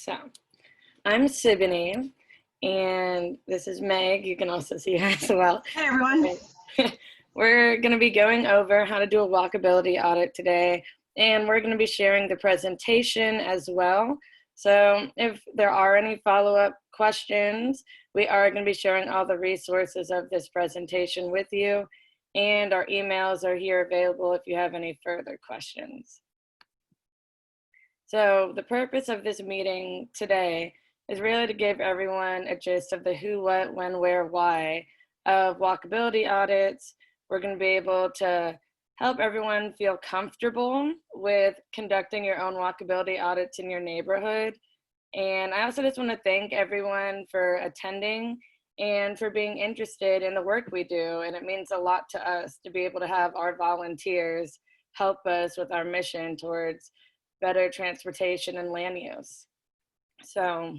So, I'm Siboney, and this is Meg. You can also see her as well. Hey, everyone. We're going to be going over how to do a walkability audit today, and we're going to be sharing the presentation as well. So if there are any follow-up questions, we are going to be sharing all the resources of this presentation with you, and our emails are here available if you have any further questions. So the purpose of this meeting today is really to give everyone a gist of the who, what, when, where, why of walkability audits. We're going to be able to help everyone feel comfortable with conducting your own walkability audits in your neighborhood. And I also just want to thank everyone for attending and for being interested in the work we do. And it means a lot to us to be able to have our volunteers help us with our mission towards better transportation and land use. So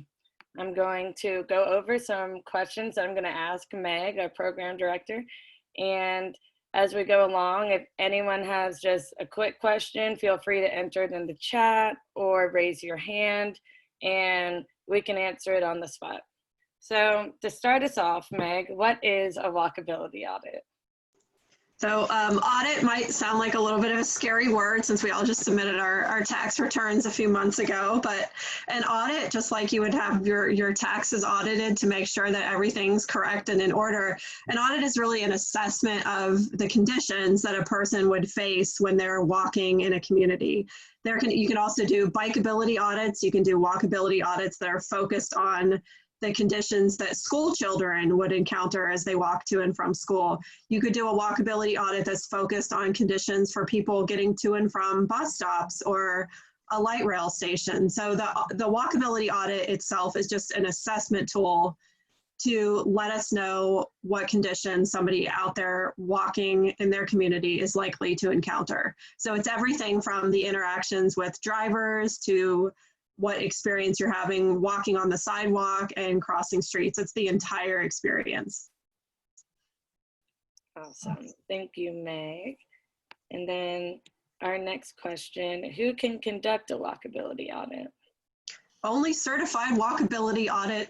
I'm going to go over some questions that I'm going to ask Meg, our program director. And as we go along, if anyone has just a quick question, feel free to enter it in the chat or raise your hand and we can answer it on the spot. So to start us off, Meg, what is a walkability audit? So audit might sound like a little bit of a scary word since we all just submitted our tax returns a few months ago, but an audit, just like you would have your taxes audited to make sure that everything's correct and in order, an audit is really an assessment of the conditions that a person would face when they're walking in a community. You can also do bikeability audits, you can do walkability audits that are focused on the conditions that school children would encounter as they walk to and from school. You could do a walkability audit that's focused on conditions for people getting to and from bus stops or a light rail station. So the walkability audit itself is just an assessment tool to let us know what conditions somebody out there walking in their community is likely to encounter. So it's everything from the interactions with drivers to what experience you're having walking on the sidewalk and crossing streets. It's the entire experience. Awesome. Thank you, Meg. And then our next question, who can conduct a walkability audit? Only certified walkability audit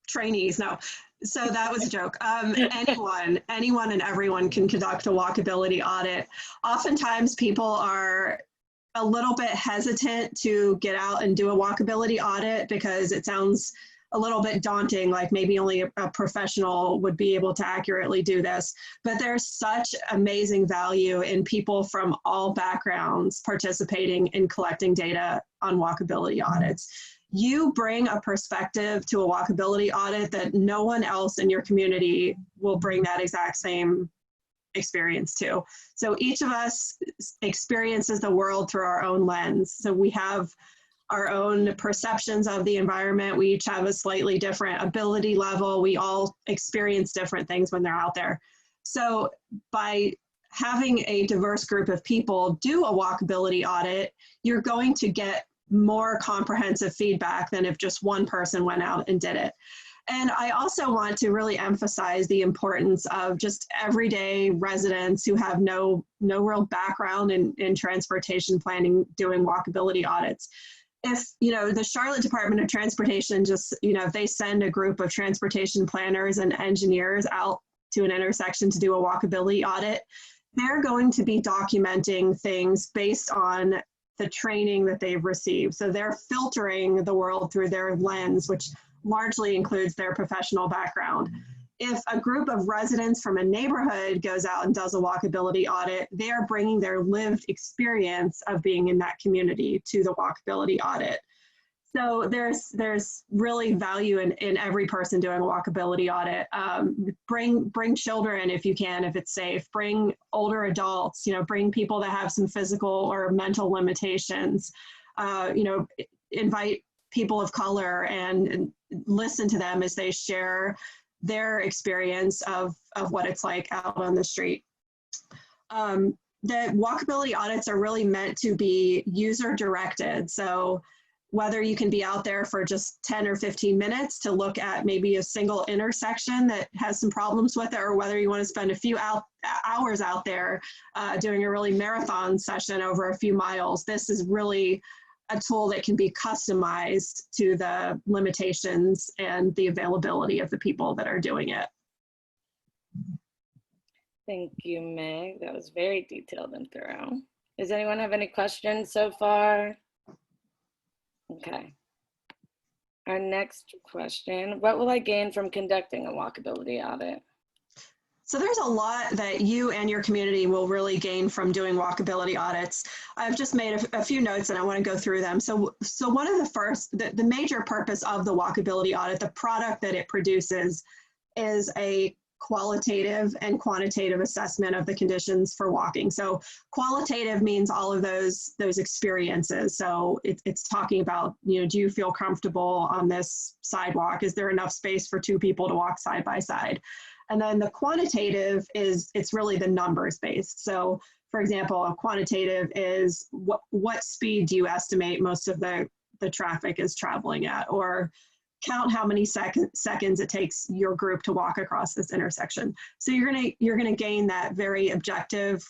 trainees. No, so that was a joke. Anyone and everyone can conduct a walkability audit. Oftentimes people are a little bit hesitant to get out and do a walkability audit because it sounds a little bit daunting, like maybe only a professional would be able to accurately do this. But there's such amazing value in people from all backgrounds participating in collecting data on walkability audits. You bring a perspective to a walkability audit that no one else in your community will bring that exact same experience too. So each of us experiences the world through our own lens. So we have our own perceptions of the environment. We each have a slightly different ability level. We all experience different things when they're out there. So by having a diverse group of people do a walkability audit, you're going to get more comprehensive feedback than if just one person went out and did it. And I also want to really emphasize the importance of just everyday residents who have no real background in transportation planning doing walkability audits. If, the Charlotte Department of Transportation just, if they send a group of transportation planners and engineers out to an intersection to do a walkability audit, they're going to be documenting things based on the training that they've received. So they're filtering the world through their lens, which largely includes their professional background. If a group of residents from a neighborhood goes out and does a walkability audit, they are bringing their lived experience of being in that community to the walkability audit. So there's really value in every person doing a walkability audit. Bring children if you can, if it's safe. Bring older adults. Bring people that have some physical or mental limitations. Invite people of color and listen to them as they share their experience of what it's like out on the street. The walkability audits are really meant to be user directed. So whether you can be out there for just 10 or 15 minutes to look at maybe a single intersection that has some problems with it, or whether you want to spend a few hours out there doing a really marathon session over a few miles, this is really a tool that can be customized to the limitations and the availability of the people that are doing it. Thank you, Meg. That was very detailed and thorough. Does anyone have any questions so far? Okay. Our next question, what will I gain from conducting a walkability audit? So there's a lot that you and your community will really gain from doing walkability audits. I've just made a few notes and I want to go through them. So one of the first, the major purpose of the walkability audit, the product that it produces, is a qualitative and quantitative assessment of the conditions for walking. So qualitative means all of those experiences. So it's talking about, you know, do you feel comfortable on this sidewalk? Is there enough space for two people to walk side by side? And then the quantitative it's really the numbers based. So for example, a quantitative is what speed do you estimate most of the traffic is traveling at, or count how many seconds it takes your group to walk across this intersection. So you're gonna gain that very objective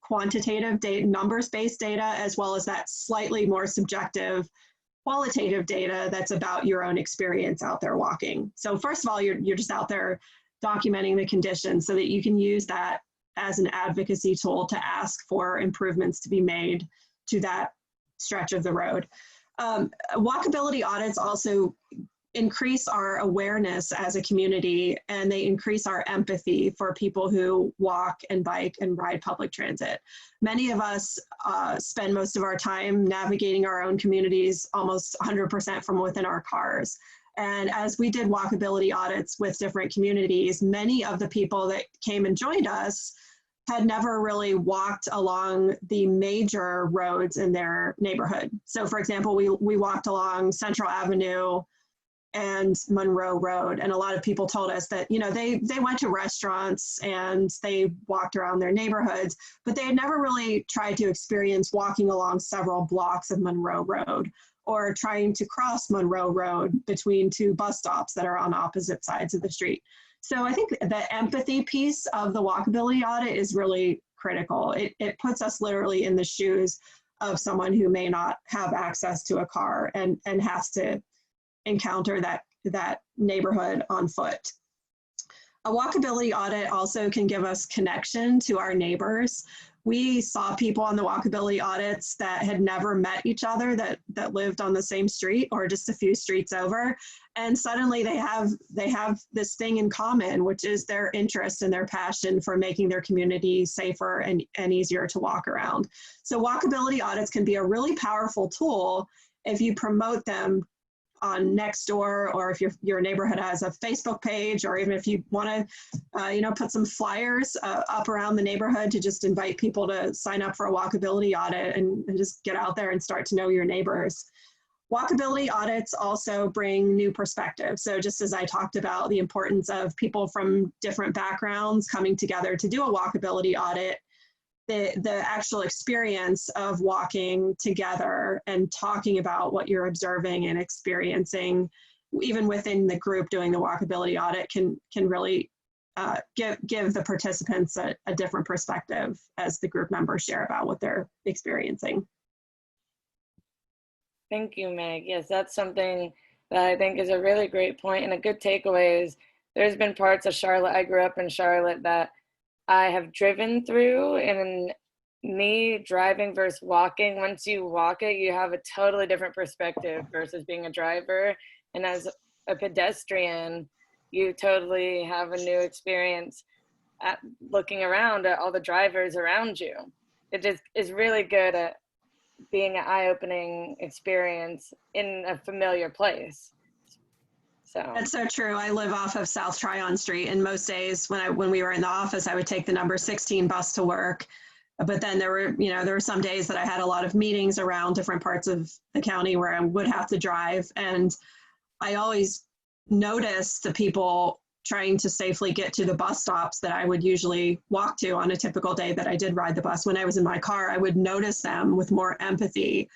quantitative data, numbers-based data, as well as that slightly more subjective qualitative data that's about your own experience out there walking. So first of all, you're just out there documenting the conditions so that you can use that as an advocacy tool to ask for improvements to be made to that stretch of the road. Walkability audits also increase our awareness as a community, and they increase our empathy for people who walk and bike and ride public transit. Many of us spend most of our time navigating our own communities almost 100% from within our cars. And as we did walkability audits with different communities, many of the people that came and joined us had never really walked along the major roads in their neighborhood. So for example, we walked along Central Avenue and Monroe Road, and a lot of people told us that, you know, they went to restaurants and they walked around their neighborhoods, but they had never really tried to experience walking along several blocks of Monroe Road, or trying to cross Monroe Road between two bus stops that are on opposite sides of the street. So I think the empathy piece of the walkability audit is really critical. It puts us literally in the shoes of someone who may not have access to a car and has to encounter that neighborhood on foot. A walkability audit also can give us connection to our neighbors. We saw people on the walkability audits that had never met each other, that lived on the same street or just a few streets over, and suddenly they have this thing in common, which is their interest and their passion for making their community safer and easier to walk around. So walkability audits can be a really powerful tool if you promote them on Nextdoor, or if your neighborhood has a Facebook page, or even if you want to put some flyers up around the neighborhood to just invite people to sign up for a walkability audit and just get out there and start to know your neighbors. Walkability audits also bring new perspectives. So just as I talked about the importance of people from different backgrounds coming together to do a walkability audit, the actual experience of walking together and talking about what you're observing and experiencing, even within the group doing the walkability audit, can really give the participants a different perspective as the group members share about what they're experiencing. Thank you, Meg. Yes, that's something that I think is a really great point, and a good takeaway is there's been parts of Charlotte, I grew up in Charlotte, that I have driven through, and me driving versus walking, once you walk it, you have a totally different perspective versus being a driver. And as a pedestrian, you totally have a new experience at looking around at all the drivers around you. It just is really good at being an eye-opening experience in a familiar place. So that's so true. I live off of South Tryon Street, and most days when we were in the office, I would take the number 16 bus to work. But then there were some days that I had a lot of meetings around different parts of the county where I would have to drive, and I always noticed the people trying to safely get to the bus stops that I would usually walk to on a typical day that I did ride the bus. When I was in my car, I would notice them with more empathy,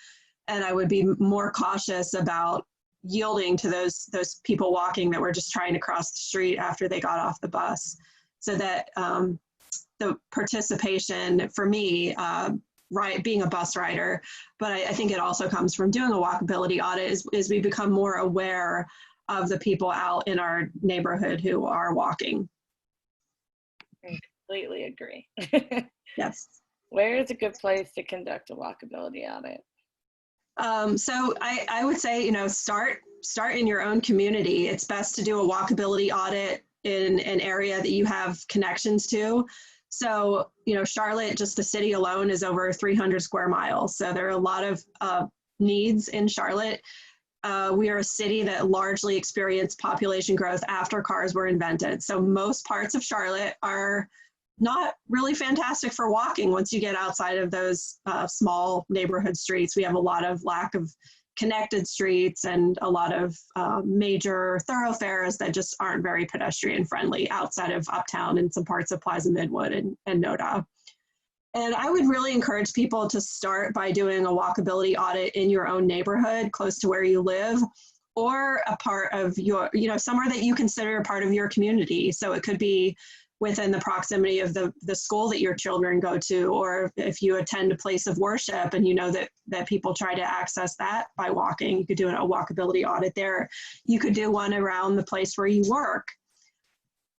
and I would be more cautious about yielding to those people walking that were just trying to cross the street after they got off the bus. So that the participation for me being a bus rider, but I think it also comes from doing a walkability audit is we become more aware of the people out in our neighborhood who are walking. I completely agree. Yes. Where is a good place to conduct a walkability audit? So I would say, start in your own community. It's best to do a walkability audit in an area that you have connections to. So, Charlotte, just the city alone, is over 300 square miles. So there are a lot of needs in Charlotte. We are a city that largely experienced population growth after cars were invented. So most parts of Charlotte are not really fantastic for walking once you get outside of those small neighborhood streets. We have a lot of lack of connected streets and a lot of major thoroughfares that just aren't very pedestrian friendly outside of Uptown and some parts of Plaza Midwood and NoDa. And I would really encourage people to start by doing a walkability audit in your own neighborhood, close to where you live, or a part of your, somewhere that you consider a part of your community. So it could be within the proximity of the school that your children go to, or if you attend a place of worship and you know that people try to access that by walking, you could do a walkability audit there. You could do one around the place where you work.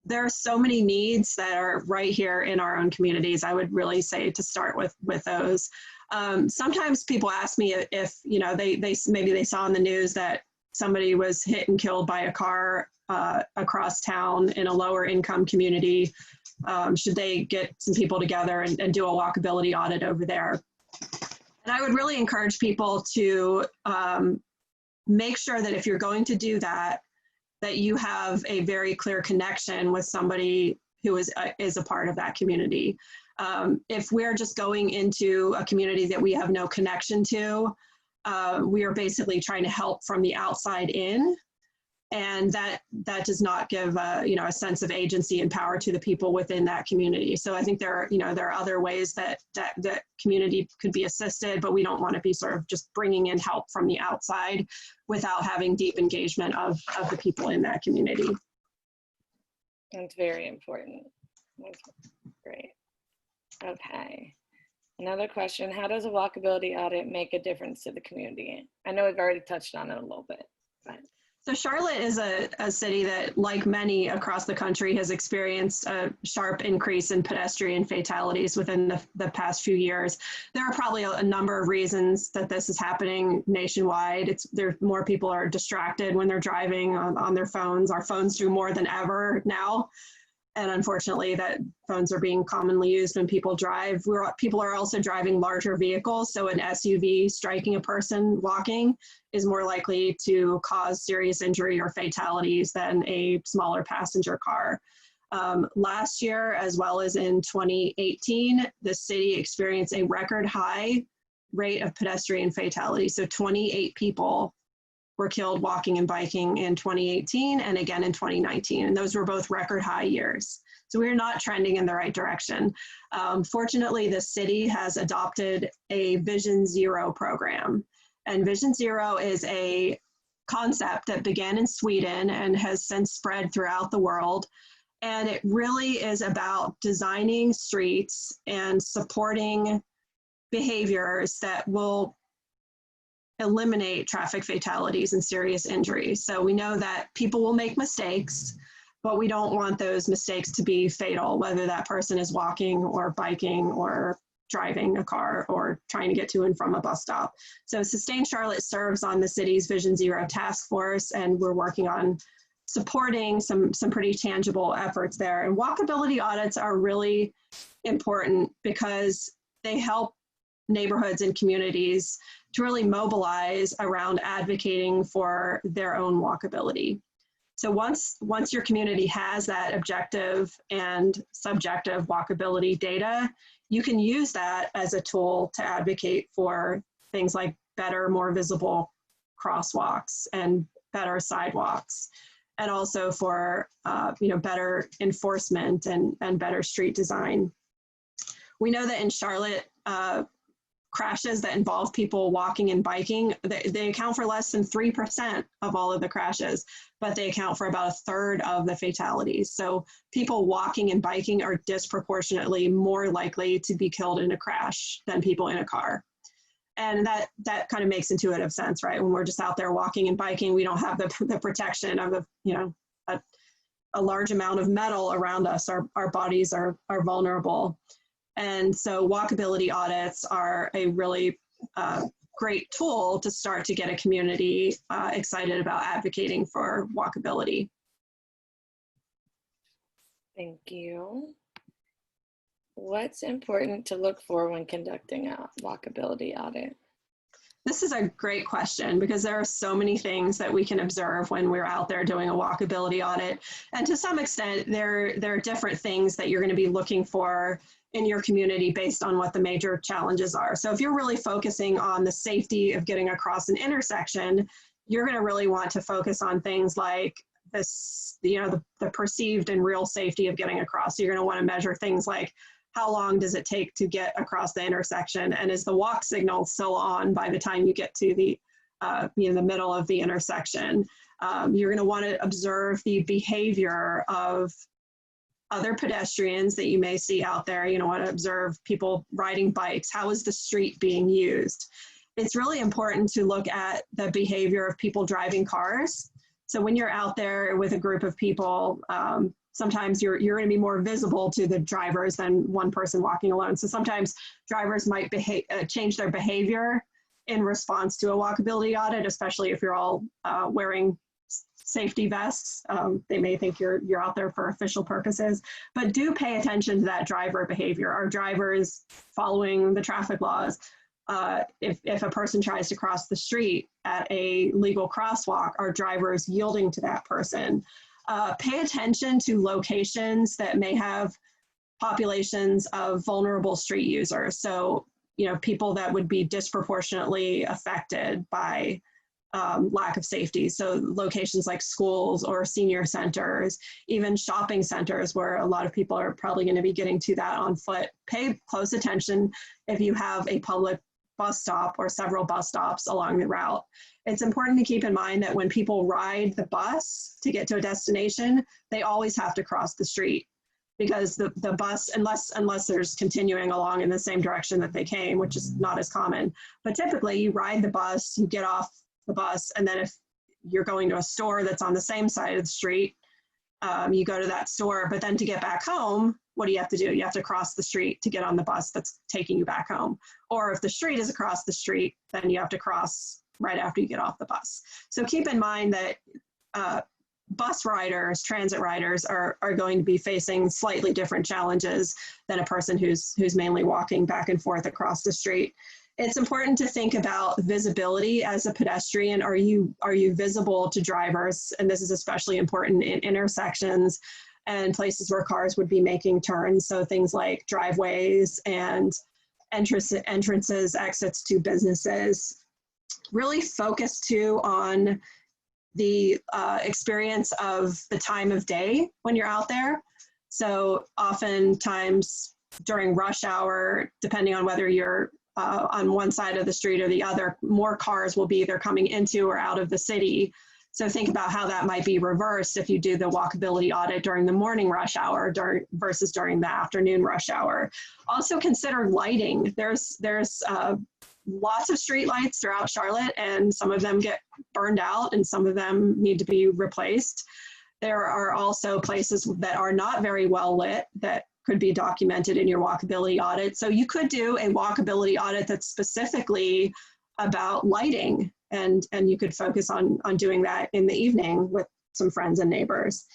There are so many needs that are right here in our own communities. I would really say to start with those. Sometimes people ask me if maybe they saw in the news that somebody was hit and killed by a car across town in a lower income community. Should they get some people together and do a walkability audit over there? And I would really encourage people to make sure that if you're going to do that you have a very clear connection with somebody who is a part of that community. If we're just going into a community that we have no connection to, we are basically trying to help from the outside in, and that does not give a sense of agency and power to the people within that community. So I think there are other ways that community could be assisted, but we don't want to be sort of just bringing in help from the outside without having deep engagement of the people in that community. That's very important. That's great. Okay. Another question, how does a walkability audit make a difference to the community? I know we've already touched on it a little bit, but. So Charlotte is a city that, like many across the country, has experienced a sharp increase in pedestrian fatalities within the past few years. There are probably a number of reasons that this is happening nationwide. More people are distracted when they're driving on their phones. Our phones do more than ever now. And unfortunately, that phones are being commonly used when people drive. People are also driving larger vehicles. So an SUV striking a person walking is more likely to cause serious injury or fatalities than a smaller passenger car. Last year, as well as in 2018, the city experienced a record high rate of pedestrian fatalities. So 28 people were killed walking and biking in 2018 and again in 2019. And those were both record high years. So we're not trending in the right direction. Fortunately, the city has adopted a Vision Zero program. And Vision Zero is a concept that began in Sweden and has since spread throughout the world. And it really is about designing streets and supporting behaviors that will eliminate traffic fatalities and serious injuries. So we know that people will make mistakes, but we don't want those mistakes to be fatal, whether that person is walking or biking or driving a car or trying to get to and from a bus stop. So Sustain Charlotte serves on the city's Vision Zero task force, and we're working on supporting some pretty tangible efforts there. And walkability audits are really important because they help neighborhoods and communities to really mobilize around advocating for their own walkability. So once your community has that objective and subjective walkability data, you can use that as a tool to advocate for things like better, more visible crosswalks and better sidewalks, and also for better enforcement and better street design. We know that in Charlotte, crashes that involve people walking and biking, they account for less than 3% of all of the crashes, but they account for about a third of the fatalities. So people walking and biking are disproportionately more likely to be killed in a crash than people in a car. And that kind of makes intuitive sense, right? When we're just out there walking and biking, we don't have the protection of a large amount of metal around us. Our bodies are vulnerable. And so walkability audits are a really great tool to start to get a community excited about advocating for walkability. Thank you. What's important to look for when conducting a walkability audit? This is a great question because there are so many things that we can observe when we're out there doing a walkability audit. And to some extent, there are different things that you're going to be looking for in your community based on what the major challenges are. So if you're really focusing on the safety of getting across an intersection, you're going to really want to focus on things like this, the perceived and real safety of getting across. So you're going to want to measure things like, how long does it take to get across the intersection? And is the walk signal still on by the time you get to the middle of the intersection? You're going to want to observe the behavior of other pedestrians that you may see out there. You want to observe people riding bikes. How is the street being used? It's really important to look at the behavior of people driving cars. So when you're out there with a group of people, sometimes you're going to be more visible to the drivers than one person walking alone. So sometimes drivers might change their behavior in response to a walkability audit, especially if you're all wearing safety vests. They may think you're out there for official purposes, but do pay attention to that driver behavior. Are drivers following the traffic laws? If a person tries to cross the street at a legal crosswalk, are drivers yielding to that person? Pay attention to locations that may have populations of vulnerable street users. So, people that would be disproportionately affected by lack of safety. So locations like schools or senior centers, even shopping centers where a lot of people are probably going to be getting to that on foot. Pay close attention if you have a public bus stop or several bus stops along the route. It's important to keep in mind that when people ride the bus to get to a destination, they always have to cross the street because the bus, unless there's continuing along in the same direction that they came, which is not as common, but typically you ride the bus, you get off the bus, and then if you're going to a store that's on the same side of the street, you go to that store, but then to get back home, what do? You have to cross the street to get on the bus that's taking you back home. Or if the street is across the street, then you have to cross right after you get off the bus. So keep in mind that bus riders, transit riders are going to be facing slightly different challenges than a person who's mainly walking back and forth across the street. It's important to think about visibility as a pedestrian. Are you visible to drivers? And this is especially important in intersections and places where cars would be making turns. So things like driveways and entrances, exits to businesses. Really focus too on the experience of the time of day when you're out there. So oftentimes during rush hour, depending on whether you're on one side of the street or the other, more cars will be either coming into or out of the city. So think about how that might be reversed if you do the walkability audit during the morning rush hour versus during the afternoon rush hour. Also consider lighting. There's lots of street lights throughout Charlotte, and some of them get burned out and some of them need to be replaced. There are also places that are not very well lit that could be documented in your walkability audit. So you could do a walkability audit that's specifically about lighting, and you could focus on doing that in the evening with some friends and neighbors.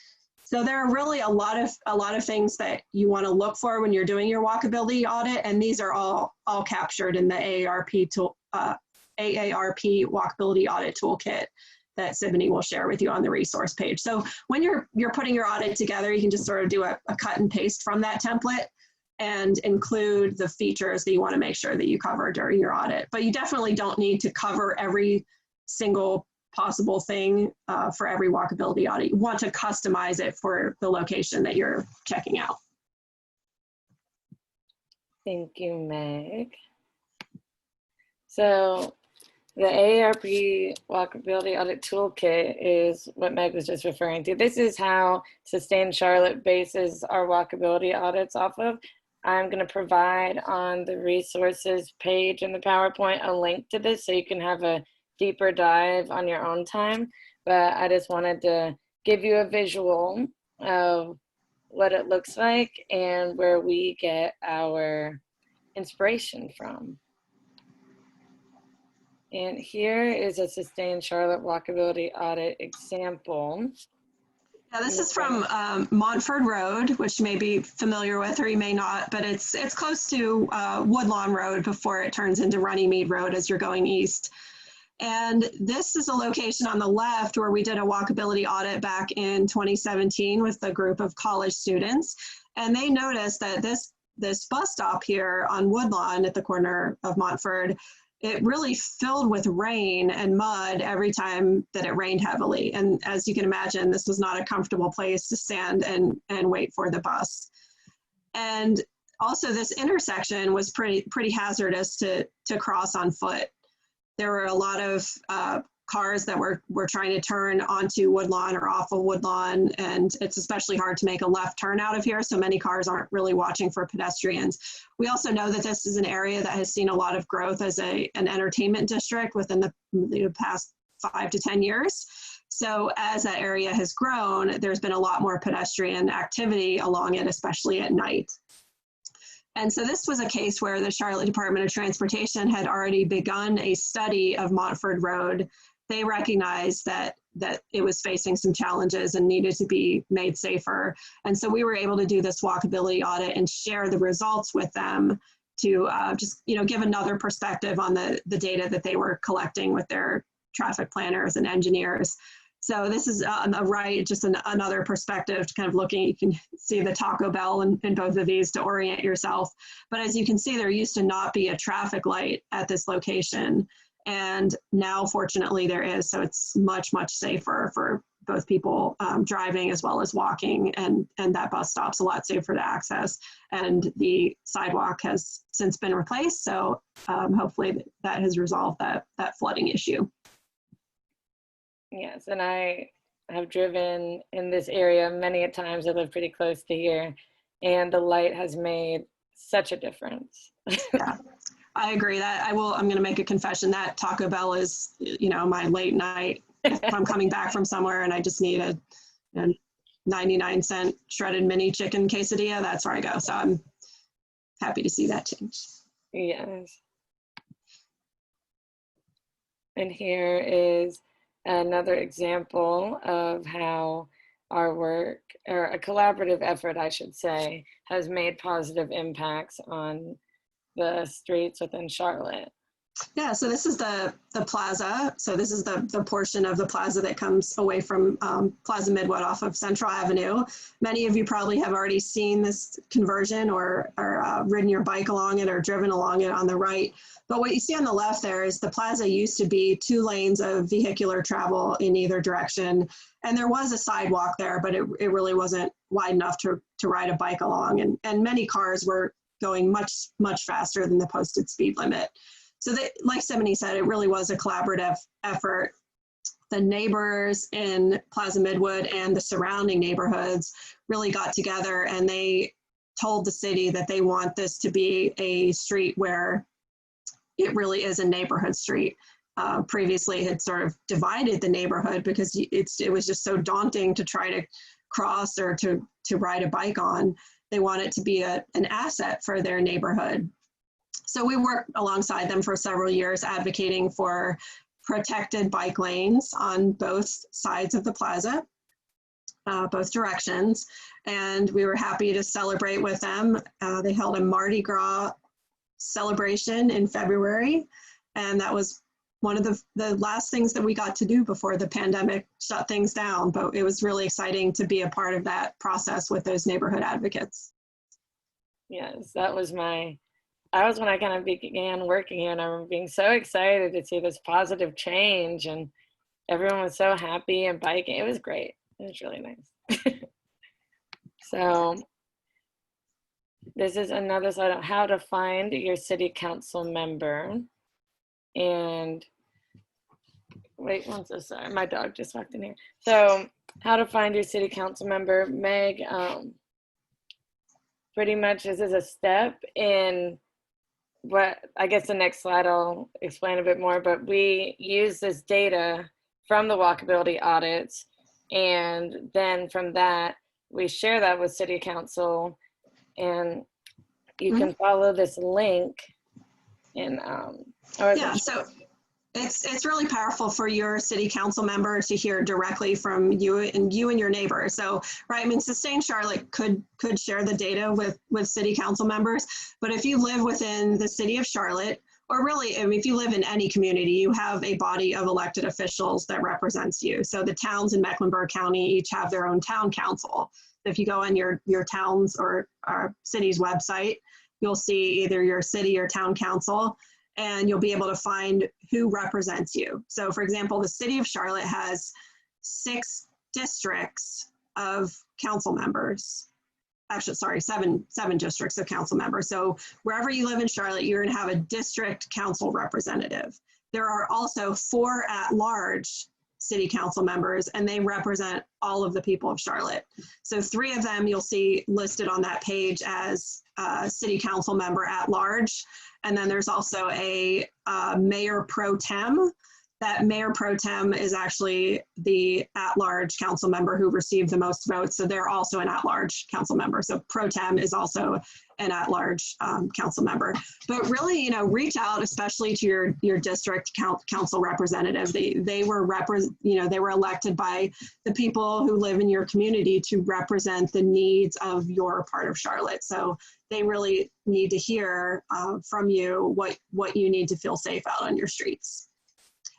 So there are really a lot of things that you want to look for when you're doing your walkability audit, and these are all captured in the AARP Walkability Audit Toolkit that Siboney will share with you on the resource page. So when you're putting your audit together, you can just sort of do a cut and paste from that template and include the features that you want to make sure that you cover during your audit. But you definitely don't need to cover every single possible thing for every walkability audit. You want to customize it for the location that you're checking out. Thank you, Meg. So the AARP Walkability Audit Toolkit is what Meg was just referring to. This is how Sustain Charlotte bases our walkability audits off of. I'm going to provide on the resources page in the PowerPoint a link to this so you can have a deeper dive on your own time. But I just wanted to give you a visual of what it looks like and where we get our inspiration from. And here is a Sustain Charlotte Walkability Audit example. Yeah, this is from Montford Road, which you may be familiar with or you may not, but it's close to Woodlawn Road before it turns into Runnymede Road as you're going east. And this is a location on the left where we did a walkability audit back in 2017 with a group of college students. And they noticed that this bus stop here on Woodlawn at the corner of Montford, it really filled with rain and mud every time that it rained heavily. And as you can imagine, this was not a comfortable place to stand and wait for the bus. And also this intersection was pretty hazardous to cross on foot. There were a lot of cars that were trying to turn onto Woodlawn or off of Woodlawn, and it's especially hard to make a left turn out of here, so many cars aren't really watching for pedestrians. We also know that this is an area that has seen a lot of growth as an entertainment district within the past 5 to 10 years. So as that area has grown, there's been a lot more pedestrian activity along it, especially at night. And so this was a case where the Charlotte Department of Transportation had already begun a study of Montford Road. They recognized that it was facing some challenges and needed to be made safer. And so we were able to do this walkability audit and share the results with them to just give another perspective on the data that they were collecting with their traffic planners and engineers. So this is on the right, just another perspective to kind of looking, you can see the Taco Bell in both of these to orient yourself. But as you can see, there used to not be a traffic light at this location. And now, fortunately, there is. So it's much, much safer for both people driving as well as walking. And that bus stop's a lot safer to access. And the sidewalk has since been replaced. So hopefully that has resolved that flooding issue. Yes, and I have driven in this area many a times. I live pretty close to here, and the light has made such a difference. Yeah, I agree. I'm going to make a confession that Taco Bell is, my late night. If I'm coming back from somewhere and I just need a 99-cent shredded mini chicken quesadilla, that's where I go. So I'm happy to see that change. Yes. And here is another example of how our work, or a collaborative effort, I should say, has made positive impacts on the streets within Charlotte. Yeah, so this is the plaza. So this is the portion of the plaza that comes away from Plaza Midwood off of Central Avenue. Many of you probably have already seen this conversion or ridden your bike along it or driven along it on the right. But what you see on the left there is the plaza used to be 2 lanes of vehicular travel in either direction. And there was a sidewalk there, but it really wasn't wide enough to ride a bike along. And many cars were going much, much faster than the posted speed limit. So like Simone said, it really was a collaborative effort. The neighbors in Plaza Midwood and the surrounding neighborhoods really got together and they told the city that they want this to be a street where it really is a neighborhood street. Previously it had sort of divided the neighborhood because it was just so daunting to try to cross or to ride a bike on. They want it to be an asset for their neighborhood. So we worked alongside them for several years advocating for protected bike lanes on both sides of the plaza, both directions. And we were happy to celebrate with them. They held a Mardi Gras celebration in February. And that was one of the last things that we got to do before the pandemic shut things down. But it was really exciting to be a part of that process with those neighborhood advocates. Yes, that was when I kind of began working here, and I remember being so excited to see this positive change, and everyone was so happy and biking. It was great. It was really nice. So this is another slide on how to find your city council member. And wait, I'm so sorry, my dog just walked in here. So how to find your city council member. Meg, pretty much this is a step in what, I guess the next slide I'll explain a bit more, but we use this data from the walkability audits, and then from that, we share that with city council, and you can follow this link in, yeah, so it's really powerful for your city council member to hear directly from you and your neighbor. So, right, I mean, Sustain Charlotte could share the data with city council members, but if you live within the city of Charlotte, or really, I mean, if you live in any community, you have a body of elected officials that represents you. So the towns in Mecklenburg County each have their own town council. If you go on your town's or city's website, you'll see either your city or town council, and you'll be able to find who represents you. So for example, the city of Charlotte has 6 districts of council members. Actually, sorry, seven districts of council members. So wherever you live in Charlotte, you're gonna have a district council representative. There are also 4 at-large city council members, and they represent all of the people of Charlotte. So 3 of them you'll see listed on that page as city council member at large. And then there's also a mayor pro tem. That mayor pro tem is actually the at-large council member who received the most votes. So they're also an at-large council member. So pro tem is also an at-large council member. But really, you know, reach out, especially to your district council representative. They were they were elected by the people who live in your community to represent the needs of your part of Charlotte. So they really need to hear from you what you need to feel safe out on your streets.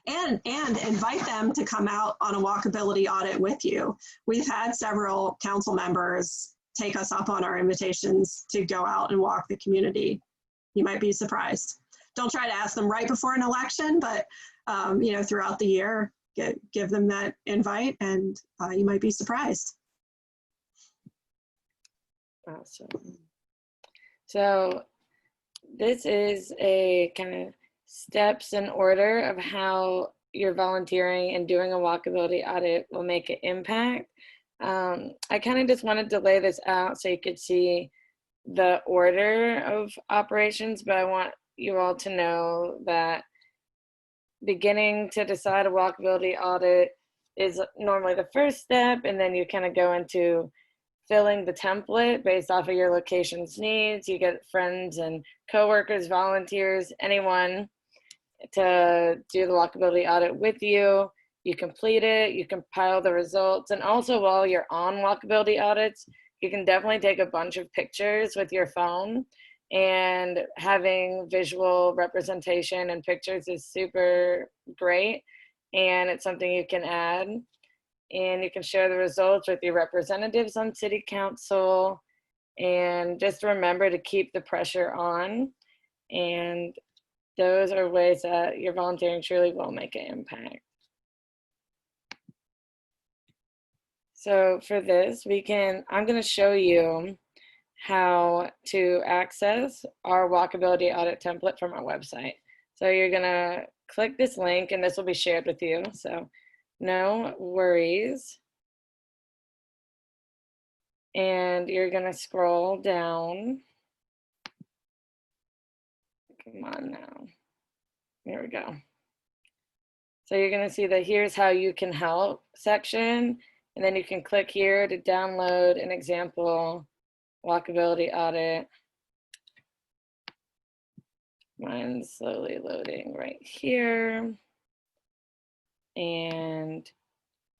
And invite them to come out on a walkability audit with you. We've had several council members take us up on our invitations to go out and walk the community. You might be surprised. Don't try to ask them right before an election, but you know, throughout the year, give them that invite, and you might be surprised. Awesome. So this is a kind of steps in order of how your volunteering and doing a walkability audit will make an impact. I kind of just wanted to lay this out so you could see the order of operations, but I want you all to know that beginning to decide a walkability audit is normally the first step, and then you kind of go into filling the template based off of your location's needs. You get friends and coworkers, volunteers, anyone to do the walkability audit with you. You complete it, you compile the results, and also while you're on walkability audits, you can definitely take a bunch of pictures with your phone, and having visual representation and pictures is super great, and it's something you can add. And you can share the results with your representatives on city council, and just remember to keep the pressure on. And those are ways that your volunteering truly will make an impact. So for this, I'm going to show you how to access our walkability audit template from our website. So you're going to click this link, and this will be shared with you. So no worries. And you're going to scroll down. Come on now. Here we go. So you're going to see the here's how you can help section, and then you can click here to download an example walkability audit. Mine's slowly loading right here. And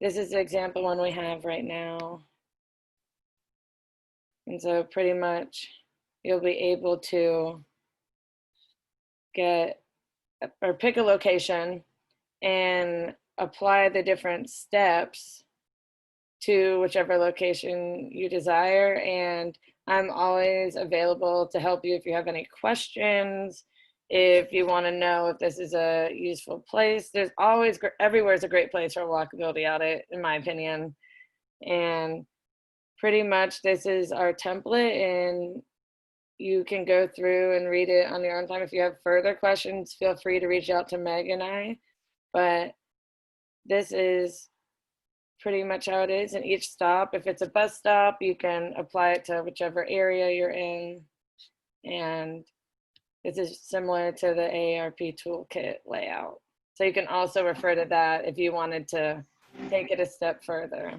this is the example one we have right now. And so pretty much you'll be able to get or pick a location and apply the different steps to whichever location you desire. And I'm always available to help you if you have any questions, if you want to know if this is a useful place. There's always, everywhere is a great place for a walkability audit, in my opinion. And pretty much this is our template, and you can go through and read it on your own time. If you have further questions, feel free to reach out to Meg and I. But this is pretty much how it is in each stop. If it's a bus stop, you can apply it to whichever area you're in. And this is similar to the AARP toolkit layout. So you can also refer to that if you wanted to take it a step further.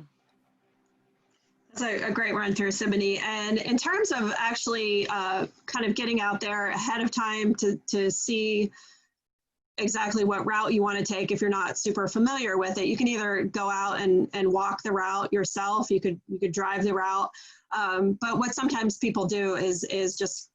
That's a great run through, Simony. And in terms of actually kind of getting out there ahead of time to see exactly what route you want to take, if you're not super familiar with it, you can either go out and walk the route yourself. You could drive the route. But what sometimes people do is just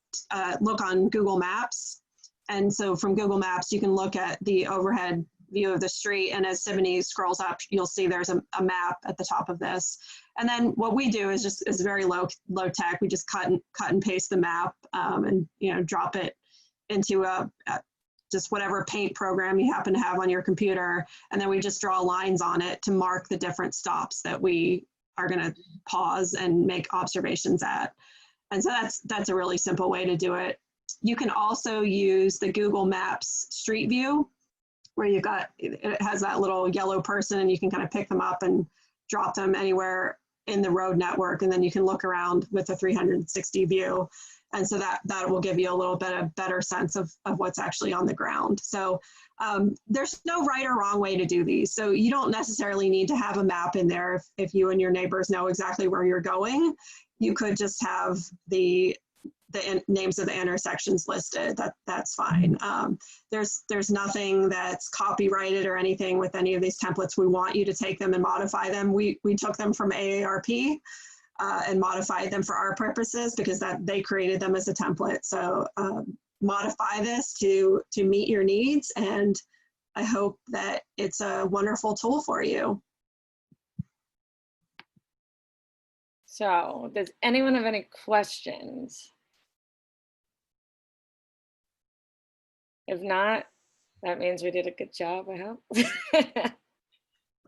look on Google Maps. And so from Google Maps, you can look at the overhead view of the street. And as Simony scrolls up, you'll see there's a map at the top of this. And then what we do is very low tech. We just cut and paste the map and drop it into just whatever paint program you happen to have on your computer. And then we just draw lines on it to mark the different stops that we are going to pause and make observations at. And so that's a really simple way to do it. You can also use the Google Maps Street View, where it has that little yellow person, and you can kind of pick them up and drop them anywhere in the road network, and then you can look around with a 360 view. And so that will give you a little bit of better sense of what's actually on the ground. So there's no right or wrong way to do these. So you don't necessarily need to have a map in there if you and your neighbors know exactly where you're going. You could just have the names of the intersections listed. That's fine. There's nothing that's copyrighted or anything with any of these templates. We want you to take them and modify them. We took them from AARP and modified them for our purposes because they created them as a template. So modify this to meet your needs, and I hope that it's a wonderful tool for you. So does anyone have any questions? If not, that means we did a good job, I hope.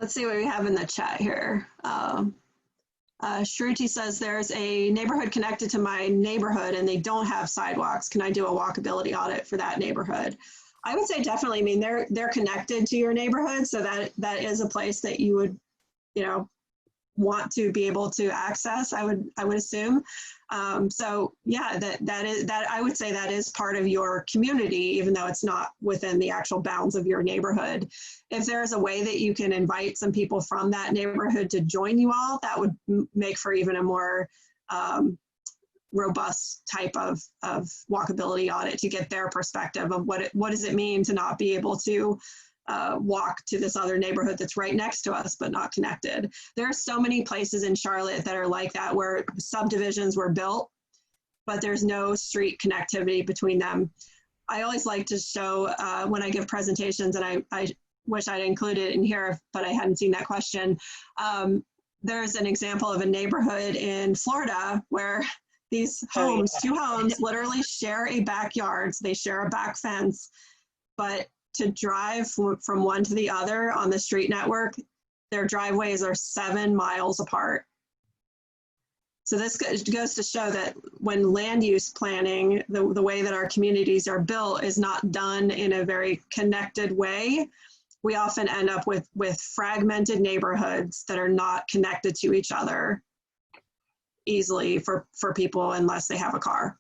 Let's see what we have in the chat here. Shruti says there's a neighborhood connected to my neighborhood and they don't have sidewalks. Can I do a walkability audit for that neighborhood? I would say definitely. I mean, they're connected to your neighborhood, so that is a place that you would, want to be able to access. I would assume. So yeah, that I would say that is part of your community, even though it's not within the actual bounds of your neighborhood. If there's a way that you can invite some people from that neighborhood to join you all, that would make for even a more robust type of walkability audit to get their perspective of what does it mean to not be able to walk to this other neighborhood that's right next to us but not connected. There are so many places in Charlotte that are like that, where subdivisions were built but there's no street connectivity between them. I always like to show when I give presentations, and I wish I'd included it in here, but I hadn't seen that question. There's an example of a neighborhood in Florida where these homes, two homes, literally share a backyard. So they share a back fence, but to drive from one to the other on the street network, their driveways are 7 miles apart. So this goes to show that when land use planning, the way that our communities are built is not done in a very connected way. We often end up with fragmented neighborhoods that are not connected to each other easily for people unless they have a car.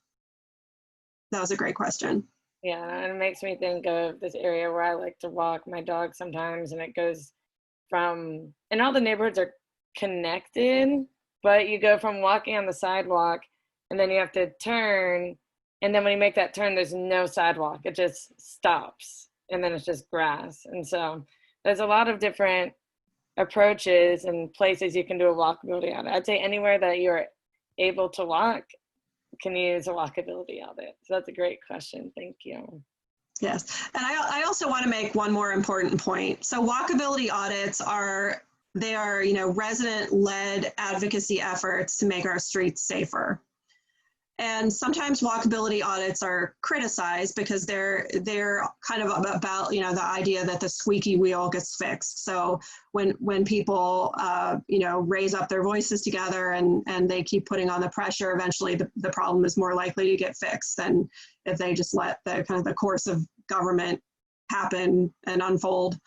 That was a great question. Yeah, and it makes me think of this area where I like to walk my dog sometimes, and it goes from, and all the neighborhoods are connected, but you go from walking on the sidewalk and then you have to turn, and then when you make that turn, there's no sidewalk. It just stops, and then it's just grass. And so there's a lot of different approaches and places you can do a walkability audit. I'd say anywhere that you're able to walk can use a walkability audit. So that's a great question. Thank you. Yes, and I also want to make one more important point. So walkability audits are resident-led advocacy efforts to make our streets safer. And sometimes walkability audits are criticized because they're kind of about, you know, the idea that the squeaky wheel gets fixed. So when people you know, raise up their voices together and they keep putting on the pressure, eventually the problem is more likely to get fixed than if they just let the kind of the course of government happen and unfold.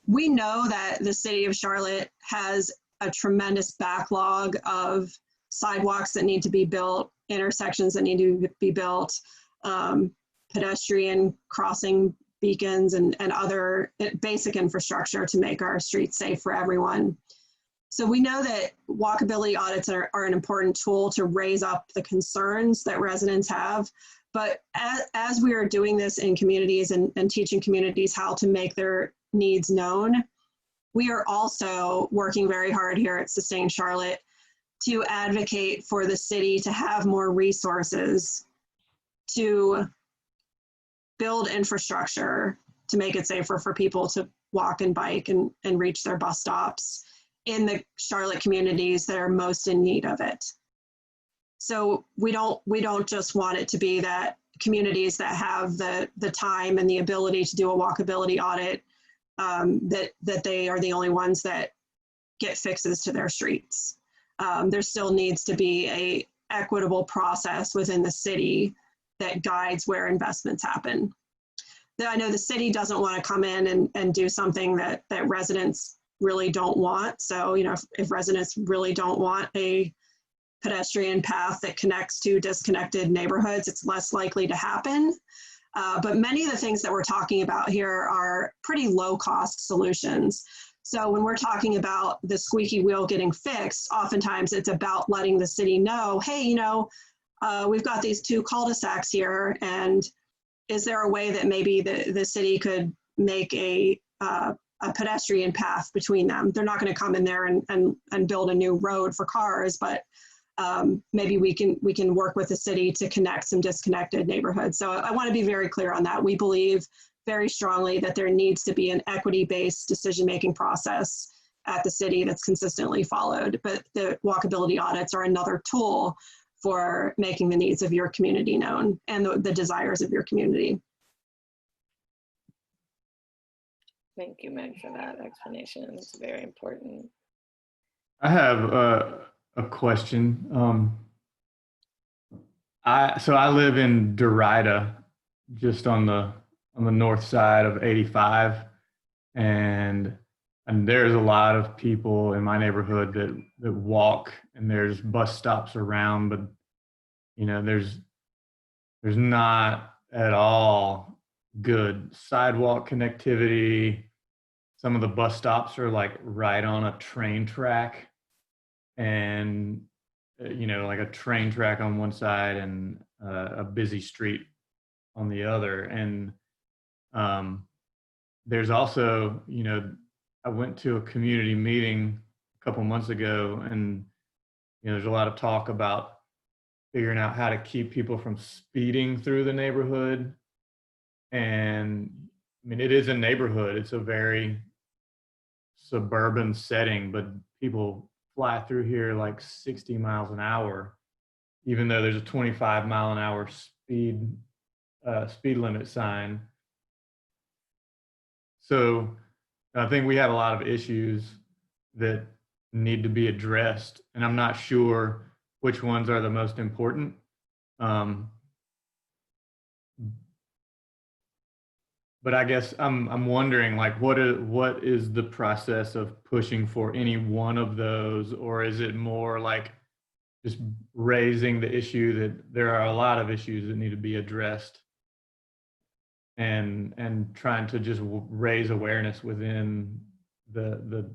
We know that the city of Charlotte has a tremendous backlog of sidewalks that need to be built, intersections that need to be built, pedestrian crossing beacons, and other basic infrastructure to make our streets safe for everyone. So we know that walkability audits are an important tool to raise up the concerns that residents have. But as we are doing this in communities and teaching communities how to make their needs known, we are also working very hard here at Sustain Charlotte to advocate for the city to have more resources to build infrastructure to make it safer for people to walk and bike and reach their bus stops in the Charlotte communities that are most in need of it. So we don't just want it to be that communities that have the time and the ability to do a walkability audit, that they are the only ones that get fixes to their streets. There still needs to be a equitable process within the city that guides where investments happen. I know the city doesn't want to come in and do something that residents really don't want. So, you know, if residents really don't want a pedestrian path that connects to disconnected neighborhoods, it's less likely to happen. But many of the things that we're talking about here are pretty low cost solutions. So when we're talking about the squeaky wheel getting fixed, oftentimes it's about letting the city know, hey, you know, we've got these two cul-de-sacs here, and is there a way that maybe the city could make a pedestrian path between them? They're not going to come in there and build a new road for cars, but maybe we can work with the city to connect some disconnected neighborhoods. So I want to be very clear on that. We believe very strongly that there needs to be an equity-based decision-making process at the city that's consistently followed. But the walkability audits are another tool for making the needs of your community known and the desires of your community. Thank you, Meg, for that explanation. It's very important. I have a question. I live in Derrida, just on the north side of 85, and there's a lot of people in my neighborhood that walk, and there's bus stops around, but you know, there's not at all good sidewalk connectivity. Some of the bus stops are like right on a train track, and you know, like a train track on one side and a busy street on the other. And there's also, you know, I went to a community meeting a couple months ago, and you know, there's a lot of talk about figuring out how to keep people from speeding through the neighborhood. And I mean, it is a neighborhood, it's a very suburban setting, but people fly through here like 60 miles an hour, even though there's a 25-mile-an-hour speed limit sign. So I think we have a lot of issues that need to be addressed, and I'm not sure which ones are the most important. But I guess I'm wondering, like, what is the process of pushing for any one of those, or is it more like just raising the issue that there are a lot of issues that need to be addressed, and trying to just raise awareness within the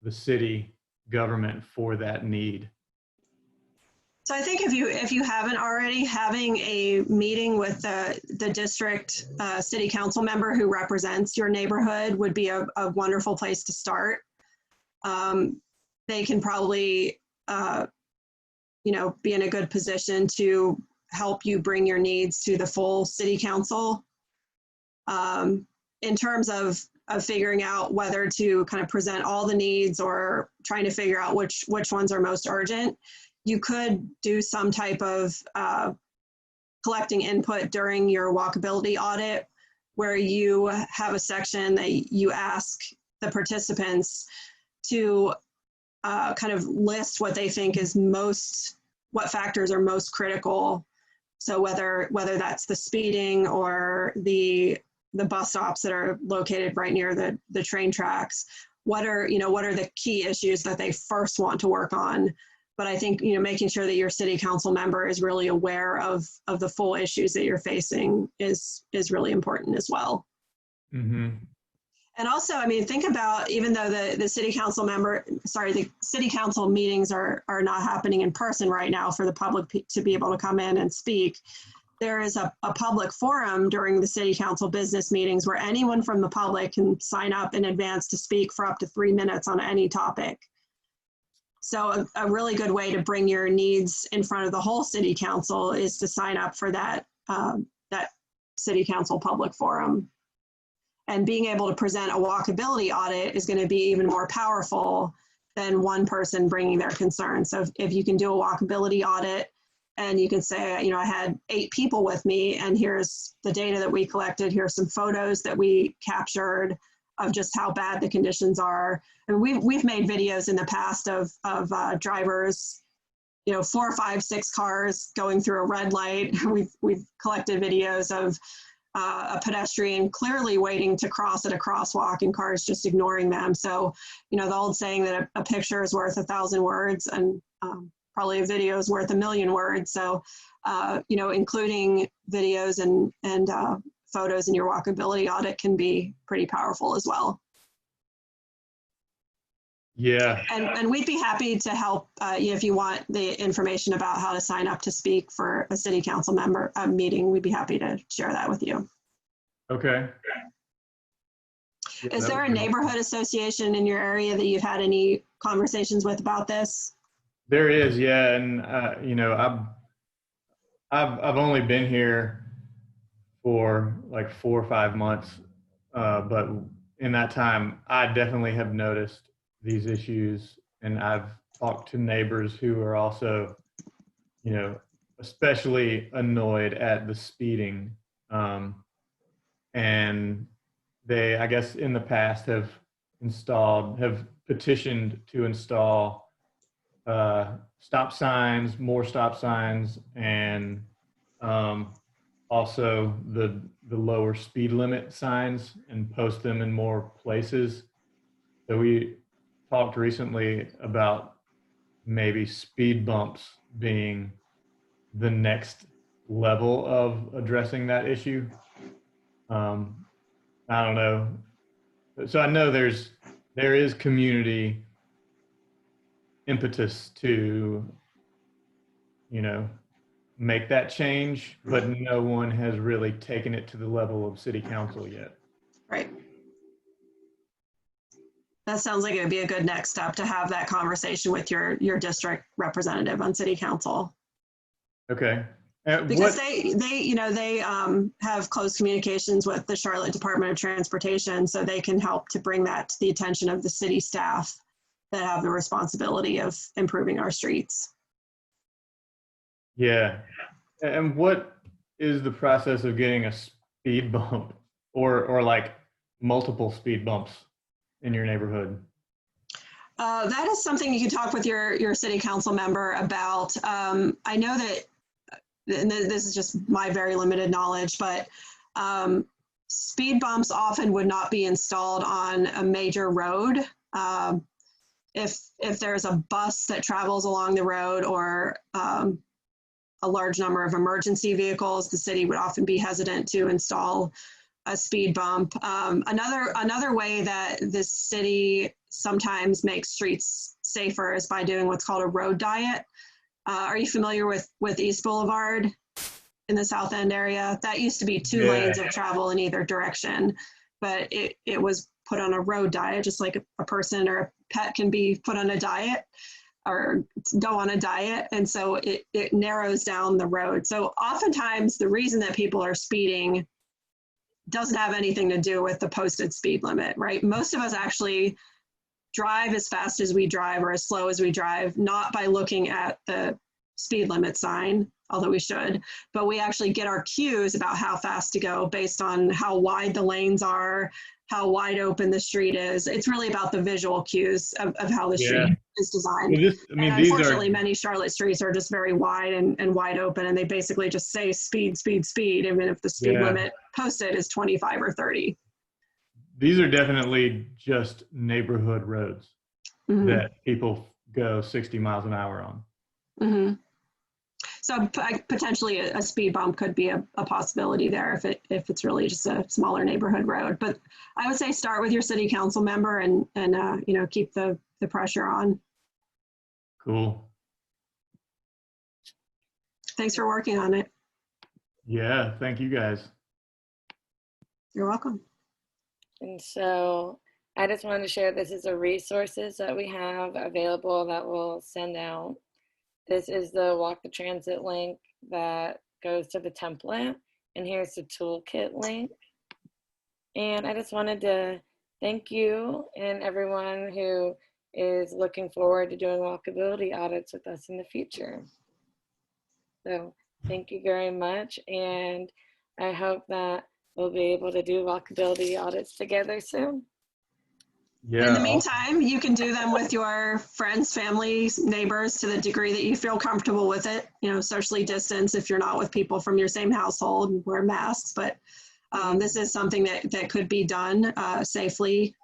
city government for that need? So I think if you haven't already, having a meeting with the district city council member who represents your neighborhood would be a wonderful place to start. They can probably, you know, be in a good position to help you bring your needs to the full city council. In terms of figuring out whether to kind of present all the needs or trying to figure out which ones are most urgent, you could do some type of collecting input during your walkability audit, where you have a section that you ask the participants to kind of list what they think is what factors are most critical. So whether that's the speeding or the bus stops that are located right near the train tracks, what are the key issues that they first want to work on. But I think, making sure that your city council member is really aware of the full issues that you're facing is really important as well. Mm-hmm. And also, I mean, think about, even though the city council meetings are not happening in person right now for the public to be able to come in and speak, there is a public forum during the city council business meetings where anyone from the public can sign up in advance to speak for up to 3 minutes on any topic. So a really good way to bring your needs in front of the whole city council is to sign up for that city council public forum. And being able to present a walkability audit is going to be even more powerful than one person bringing their concerns. So if you can do a walkability audit and you can say, I had 8 people with me, and here's the data that we collected, here's some photos that we captured of just how bad the conditions are. And we've made videos in the past of drivers, 4, 5, 6 cars going through a red light. We've collected videos of a pedestrian clearly waiting to cross at a crosswalk and cars just ignoring them. So, the old saying that a picture is worth 1,000 words, and probably a video is worth 1,000,000 words. So, including videos and photos in your walkability audit can be pretty powerful as well. Yeah. And we'd be happy to help if you want the information about how to sign up to speak for a city council member meeting. We'd be happy to share that with you. Okay. Is there a neighborhood association in your area that you've had any conversations with about this? There is, yeah, and I've only been here for like 4 or 5 months, but in that time, I definitely have noticed these issues, and I've talked to neighbors who are also, especially annoyed at the speeding, and they, I guess, in the past have petitioned to install stop signs, more stop signs, and also the lower speed limit signs, and post them in more places. So we talked recently about maybe speed bumps being the next level of addressing that issue. I don't know. So I know there is community impetus to, make that change, but no one has really taken it to the level of city council yet. Right. That sounds like it would be a good next step to have that conversation with your district representative on city council. Okay. Because they have close communications with the Charlotte Department of Transportation, so they can help to bring that to the attention of the city staff that have the responsibility of improving our streets. Yeah. And what is the process of getting a speed bump or like multiple speed bumps in your neighborhood? That is something you can talk with your city council member about. I know that, and this is just my very limited knowledge, but speed bumps often would not be installed on a major road. If there's a bus that travels along the road, or a large number of emergency vehicles, the city would often be hesitant to install a speed bump. Another way that the city sometimes makes streets safer is by doing what's called a road diet. Are you familiar with East Boulevard in the South End area? That used to be 2 lanes of travel in either direction, but it was put on a road diet, just like a person or a pet can be put on a diet or go on a diet. And so it narrows down the road. So oftentimes the reason that people are speeding doesn't have anything to do with the posted speed limit, right? Most of us actually drive as fast as we drive or as slow as we drive, not by looking at the speed limit sign, although we should, but we actually get our cues about how fast to go based on how wide the lanes are, how wide open the street is. It's really about the visual cues of how the street is designed. Well, I mean, and unfortunately, many Charlotte streets are just very wide and wide open, and they basically just say speed, speed, speed, even if the speed limit posted is 25 or 30. These are definitely just neighborhood roads that people go 60 miles an hour on. So potentially a speed bump could be a possibility there if it's really just a smaller neighborhood road. But I would say start with your city council member and you know, keep the pressure on. Cool. Thanks for working on it. Yeah, thank you guys. You're welcome. And so I just wanted to share this is the resources that we have available that we'll send out. This is the Walk the Transit link that goes to the template. And here's the Toolkit link. And I just wanted to thank you and everyone who is looking forward to doing walkability audits with us in the future. So thank you very much. And I hope that we'll be able to do walkability audits together soon. Yeah. In the meantime, you can do them with your friends, families, neighbors to the degree that you feel comfortable with it. You know, socially distance if you're not with people from your same household and wear masks. But this is something that could be done safely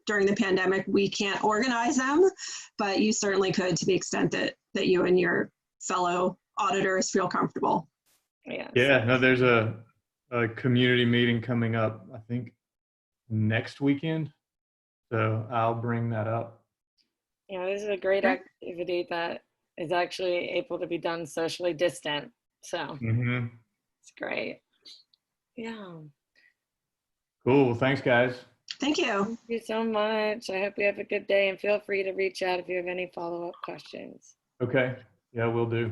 during the pandemic. We can't organize them, but you certainly could to the extent that you and your fellow auditors feel comfortable. Yeah, no, there's a community meeting coming up, I think, next weekend. So I'll bring that up. Yeah, this is a great activity that is actually able to be done socially distant. So it's great. Yeah. Cool. Thanks, guys. Thank you. Thank you so much. I hope you have a good day and feel free to reach out if you have any follow-up questions. Okay. Yeah, will do.